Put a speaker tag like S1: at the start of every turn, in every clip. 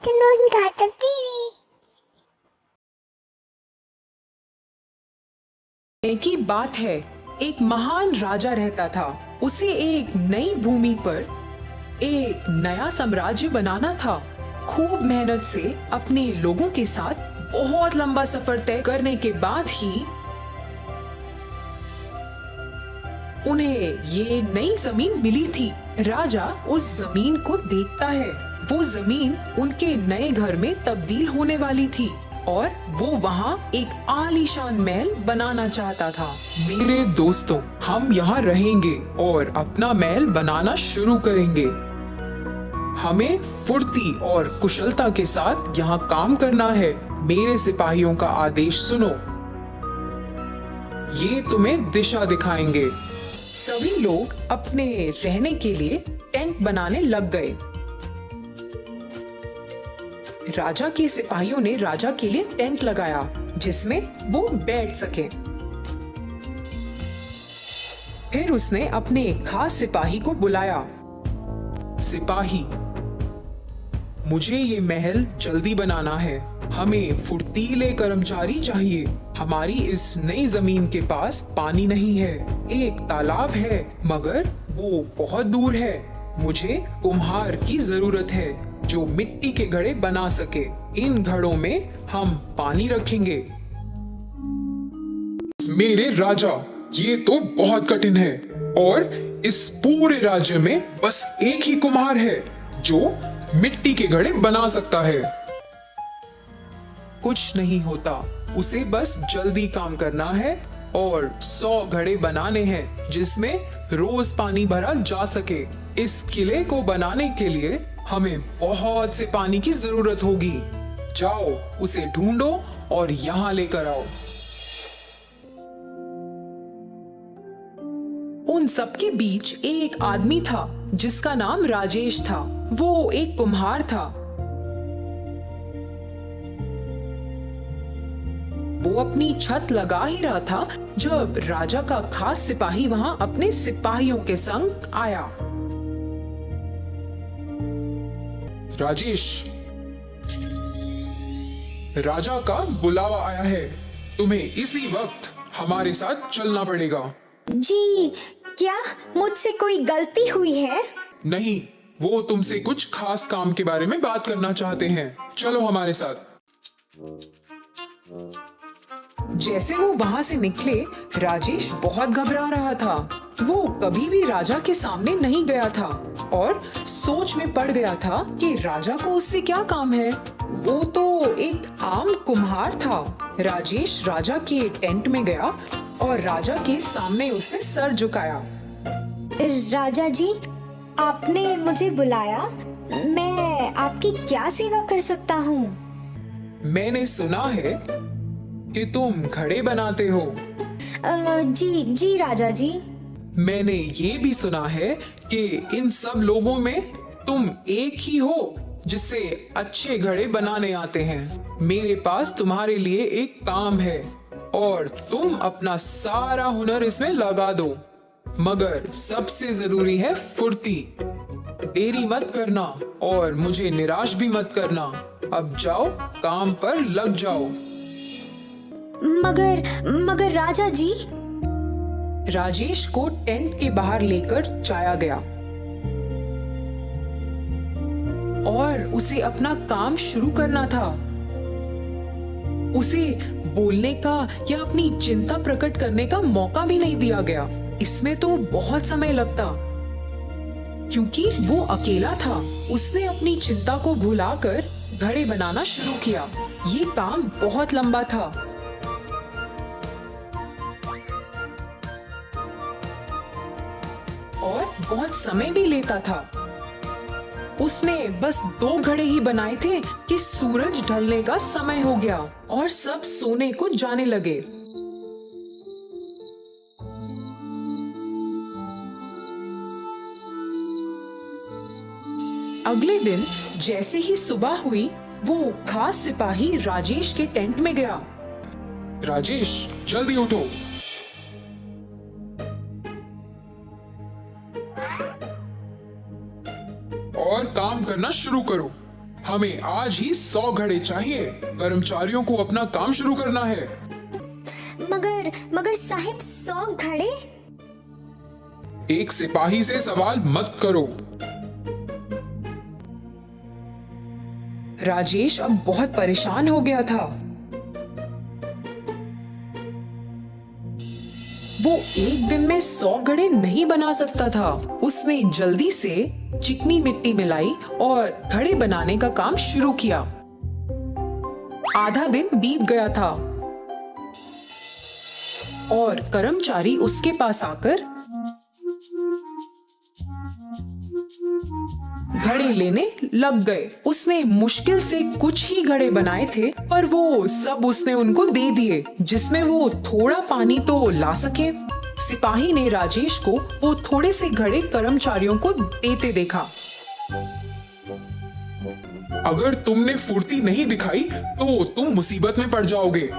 S1: Cartoon cartoon TV.
S2: की बात है, एक महान राजा रहता था। उसे एक नई भूमि पर एक नया साम्राज्य बनाना था। खूब मेहनत से अपने लोगों के साथ बहुत लंबा सफर तय करने के बाद ही उन्हें ये नई जमीन मिली थी। राजा उस जमीन को देखता है। वो जमीन उनके नए घर में तब्दील होने वाली थी और वो वहाँ एक आलीशान महल बनाना चाहता था। मेरे दोस्तों, हम यहाँ रहेंगे और अपना महल बनाना शुरू करेंगे। हमें फुर्ती और कुशलता के साथ यहाँ काम करना है। मेरे सिपाहियों का आदेश सुनो। ये तुम्हें दिशा दिखाएंगे। सभी लोग अपने रहने के लिए टेंट बनाने लग गए। राजा के सिपाहियों ने राजा के लिए टेंट लगाया जिसमें वो बैठ सके। फिर उसने अपने खास सिपाही को बुलाया। सिपाही, मुझे ये महल जल्दी बनाना है। हमें फुर्तीले कर्मचारी चाहिए। हमारी इस नई जमीन के पास पानी नहीं है। एक तालाब है मगर वो बहुत दूर है। मुझे कुम्हार की जरूरत है जो मिट्टी के घड़े बना सके। इन घड़ों में हम पानी रखेंगे। मेरे राजा, ये तो बहुत कठिन है और इस पूरे राज्य में बस एक ही कुम्हार है जो मिट्टी के घड़े बना सकता है। कुछ नहीं होता, उसे बस जल्दी काम करना है और 100 घड़े बनाने हैं जिसमें रोज पानी भरा जा सके। इस किले को बनाने के लिए हमें बहुत से पानी की जरूरत होगी। जाओ, उसे ढूंढो और यहाँ लेकर आओ। उन सबके बीच एक आदमी था जिसका नाम राजेश था। वो एक कुम्हार था। वो अपनी छत लगा ही रहा था जब राजा का खास सिपाही वहां अपने सिपाहियों के संग आया। राजेश, राजा का बुलावा आया है। तुम्हें इसी वक्त हमारे साथ चलना पड़ेगा।
S1: जी, क्या मुझसे कोई गलती हुई है?
S2: नहीं, वो तुमसे कुछ खास काम के बारे में बात करना चाहते हैं। चलो हमारे साथ। जैसे वो वहाँ से निकले, राजेश बहुत घबरा रहा था। वो कभी भी राजा के सामने नहीं गया था और सोच में पड़ गया था कि राजा को उससे क्या काम है। वो तो एक आम कुम्हार था। राजेश राजा के टेंट में गया और राजा के सामने उसने सर झुकाया।
S1: राजा जी, आपने मुझे बुलाया। मैं आपकी क्या सेवा कर सकता हूँ?
S2: मैंने सुना है कि तुम घड़े बनाते हो।
S1: जी राजा जी।
S2: मैंने ये भी सुना है कि इन सब लोगों में तुम एक ही हो जिससे अच्छे घड़े बनाने आते हैं। मेरे पास तुम्हारे लिए एक काम है और तुम अपना सारा हुनर इसमें लगा दो, मगर सबसे जरूरी है फुर्ती। देरी मत करना और मुझे निराश भी मत करना। अब जाओ, काम पर लग जाओ।
S1: मगर राजा जी।
S2: राजेश को टेंट के बाहर लेकर जाया गया और उसे अपना काम शुरू करना था। उसे बोलने का या अपनी चिंता प्रकट करने का मौका भी नहीं दिया गया। इसमें तो बहुत समय लगता क्योंकि वो अकेला था। उसने अपनी चिंता को भुलाकर घड़े बनाना शुरू किया। ये काम बहुत लंबा था। और बहुत समय भी लेता था। उसने बस 2 घड़े ही बनाए थे कि सूरज ढलने का समय हो गया और सब सोने को जाने लगे। अगले दिन जैसे ही सुबह हुई, वो खास सिपाही राजेश के टेंट में गया। राजेश, जल्दी उठो। और काम करना शुरू करो। हमें आज ही 100 घड़े चाहिए। कर्मचारियों को अपना काम शुरू करना है।
S1: मगर मगर साहिब 100 घड़े?
S2: एक सिपाही से सवाल मत करो।
S3: राजेश अब बहुत परेशान हो गया था। वो एक दिन में 100 घड़े नहीं बना सकता था। उसने जल्दी से चिकनी मिट्टी मिलाई और घड़े बनाने का काम शुरू किया। आधा दिन बीत गया था और कर्मचारी उसके पास आकर घड़े लेने लग गए। उसने मुश्किल से कुछ ही घड़े बनाए थे, पर वो सब उसने उनको दे दिए, जिसमें वो थोड़ा पानी तो ला सके। सिपाही ने राजेश को वो थोड़े से घड़े कर्मचारियों को देते देखा।
S2: अगर तुमने फुर्ती नहीं दिखाई तो तुम मुसीबत में पड़ जाओगे।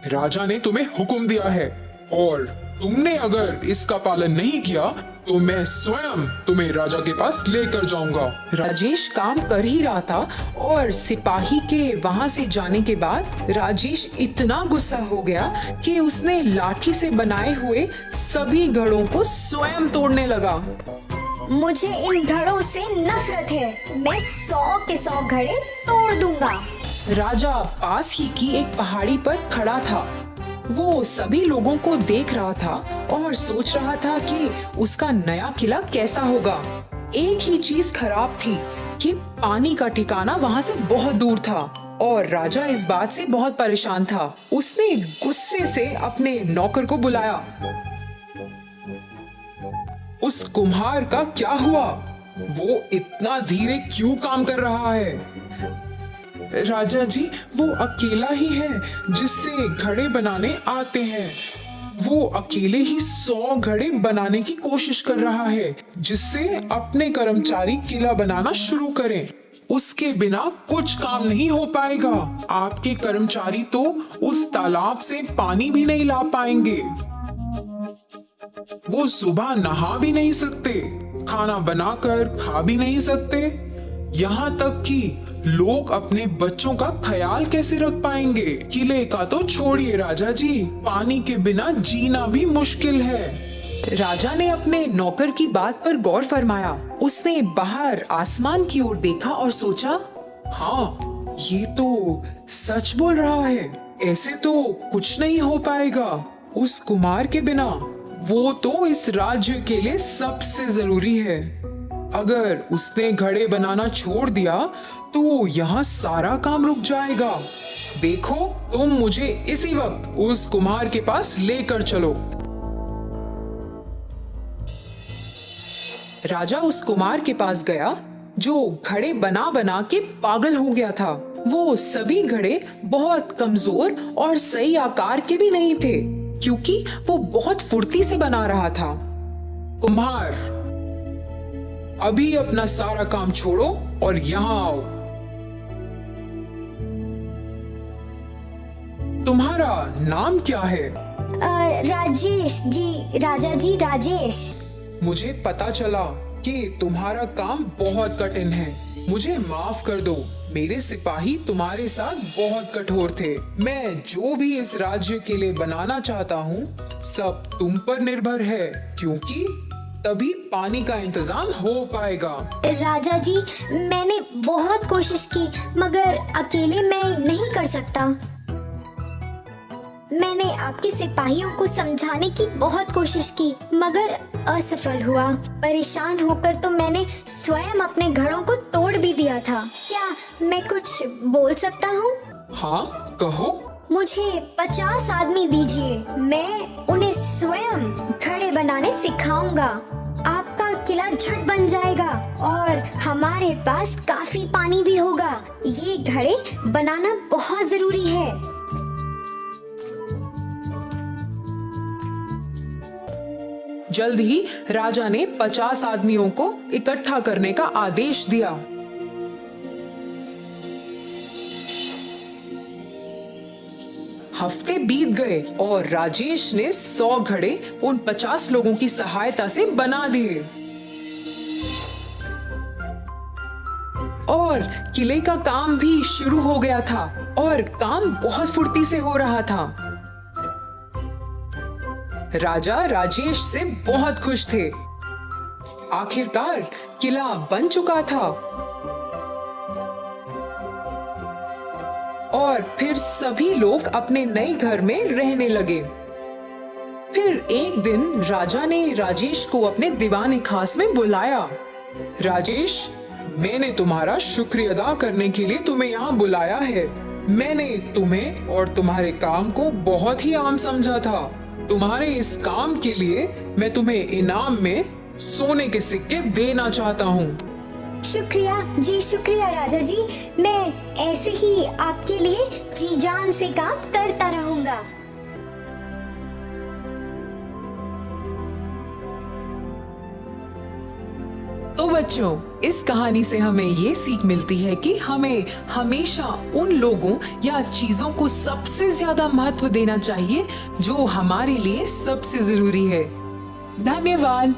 S2: राजा ने तुम्हें हुक्म दिया है और तुमने अगर इसका पालन नहीं किया तो मैं स्वयं तुम्हें राजा के पास लेकर जाऊंगा।
S3: राजेश काम कर ही रहा था और सिपाही के वहां से जाने के बाद राजेश इतना गुस्सा हो गया कि उसने लाठी से बनाए हुए सभी घड़ों को स्वयं तोड़ने लगा।
S1: मुझे इन घड़ों से नफरत है। मैं 100 के 100 घड़े तोड़ दूंगा।
S3: राजा पास ही की एक पहाड़ी पर खड़ा था। वो सभी लोगों को देख रहा था और सोच रहा था कि उसका नया किला कैसा होगा। एक ही चीज खराब थी कि पानी का ठिकाना वहां से बहुत दूर था और राजा इस बात से बहुत परेशान था। उसने गुस्से से अपने नौकर को बुलाया।
S2: उस कुम्हार का क्या हुआ? वो इतना धीरे क्यों काम कर रहा है? राजा जी, वो अकेला ही है जिससे घड़े बनाने आते हैं। वो अकेले ही 100 घड़े बनाने की कोशिश कर रहा है, जिससे अपने कर्मचारी किला बनाना शुरू करें। उसके बिना कुछ काम नहीं हो पाएगा। आपके कर्मचारी तो उस तालाब से पानी भी नहीं ला पाएंगे। वो सुबह नहा भी नहीं सकते, खाना बनाकर खा भी नहीं सकते। यहाँ तक कि लोग अपने बच्चों का ख्याल कैसे रख पाएंगे? किले का तो छोड़िए राजा जी, पानी के बिना जीना भी मुश्किल है।
S3: राजा ने अपने नौकर की बात पर गौर फरमाया। उसने बाहर आसमान की ओर देखा और सोचा,
S2: हाँ, ये तो सच बोल रहा है। ऐसे तो कुछ नहीं हो पाएगा उस कुमार के बिना। वो तो इस राज्य के लिए सबसे जरूरी है। अगर उसने घड़े बनाना छोड़ दिया तो यहाँ सारा काम रुक जाएगा। देखो, तुम मुझे इसी वक्त उस कुम्हार के पास लेकर चलो।
S3: राजा उस कुम्हार के पास गया जो घड़े बना बना के पागल हो गया था। वो सभी घड़े बहुत कमजोर और सही आकार के भी नहीं थे, क्योंकि वो बहुत फुर्ती से बना रहा था।
S2: कुम्हार, अभी अपना सारा काम छोड़ो और यहाँ आओ। तुम्हारा नाम क्या है?
S1: राजेश जी, राजा जी, राजेश।
S2: मुझे पता चला कि तुम्हारा काम बहुत कठिन है। मुझे माफ कर दो, मेरे सिपाही तुम्हारे साथ बहुत कठोर थे। मैं जो भी इस राज्य के लिए बनाना चाहता हूँ, सब तुम पर निर्भर है, क्योंकि तभी पानी का इंतजाम हो पाएगा।
S1: राजा जी, मैंने बहुत कोशिश की, मगर अकेले मैं नहीं कर सकता। मैंने आपके सिपाहियों को समझाने की बहुत कोशिश की, मगर असफल हुआ। परेशान होकर तो मैंने स्वयं अपने घड़ों को तोड़ भी दिया था। क्या मैं कुछ बोल सकता हूँ?
S2: हाँ, कहो।
S1: मुझे 50 आदमी दीजिए, मैं उन्हें स्वयं घड़े बनाने सिखाऊंगा। आपका किला झट बन जाएगा और हमारे पास काफी पानी भी होगा। ये घड़े बनाना बहुत जरूरी है।
S3: जल्द ही राजा ने 50 आदमियों को इकट्ठा करने का आदेश दिया। हफ्ते बीत गए और राजेश ने 100 घड़े उन 50 लोगों की सहायता से बना दिए और और किले का काम भी शुरू हो गया था और काम बहुत फुर्ती से हो रहा था। राजा राजेश से बहुत खुश थे। आखिरकार किला बन चुका था और फिर सभी लोग अपने नए घर में रहने लगे। फिर एक दिन राजा ने राजेश को अपने दीवाने खास में बुलाया। राजेश, मैंने तुम्हारा शुक्रिया अदा करने के लिए तुम्हें यहाँ बुलाया है। मैंने तुम्हें और तुम्हारे काम को बहुत ही आम समझा था। तुम्हारे इस काम के लिए मैं तुम्हें इनाम में सोने के सिक्के देना चाहता हूँ।
S1: शुक्रिया जी, शुक्रिया राजा जी। मैं ऐसे ही आपके लिए जी जान से काम करता रहूंगा।
S3: तो बच्चों, इस कहानी से हमें ये सीख मिलती है कि हमें हमेशा उन लोगों या चीजों को सबसे ज्यादा महत्व देना चाहिए जो हमारे लिए सबसे जरूरी है। धन्यवाद।